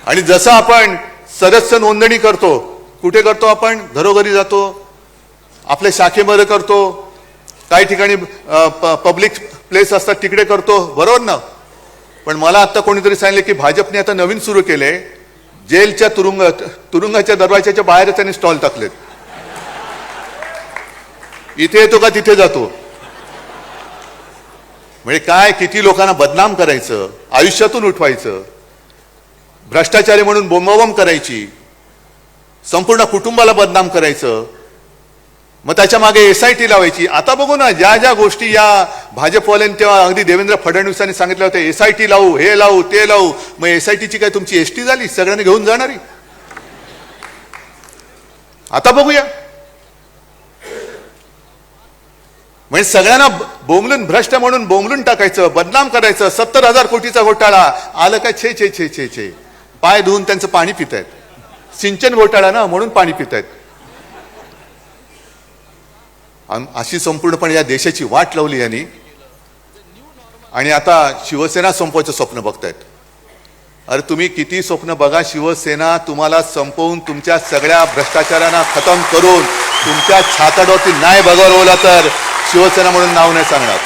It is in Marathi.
आणि जसं आपण सदस्य नोंदणी करतो, कुठे करतो आपण? घरोघरी जातो, आपल्या शाखेमध्ये करतो, काही ठिकाणी पब्लिक प्लेस असतात तिकडे करतो, बरोबर ना? पण मला आता कोणीतरी सांगितले की भाजपने आता नवीन सुरू केले, जेलच्या तुरुंगाच्या दरवाजाच्या बाहेर त्यांनी स्टॉल टाकलेत. इथे येतो का तिथे जातो. म्हणजे काय, किती लोकांना बदनाम करायचं, आयुष्यातून उठवायचं, भ्रष्टाचारी म्हणून बोंबाबोंब करायची, संपूर्ण कुटुंबाला बदनाम करायचं, मग त्याच्या मागे SIT लावायची. आता बघू ना, ज्या ज्या गोष्टी या भाजपवाल्यांनी तेव्हा अगदी देवेंद्र फडणवीसांनी सांगितलं होतं, SIT लावू, हे लावू, ते लावू. मग SITची काय तुमची ST झाली, सगळ्यांनी घेऊन जाणारी? आता बघूया. म्हणजे सगळ्यांना बोंबलून, भ्रष्ट म्हणून बोंबलून टाकायचं, बदनाम करायचं. 70,000 कोटीचा घोटाळा आलं काय? छे छे छे छे छे. पाय धुवून त्यांचं पाणी पितायत. सिंचन घोटाळा ना, म्हणून पाणी पितायत. अशी संपूर्णपणे या देशाची वाट लावली यांनी. आणि आता शिवसेना संपवायचं स्वप्न बघतायत. अरे तुम्ही किती स्वप्न बघा, शिवसेना तुम्हाला संपवून, तुमच्या सगळ्या भ्रष्टाचारांना खतम करून, तुमच्या छाताडोती नाही बघवला तर शिवसेना म्हणून नाव नाही सांगणार.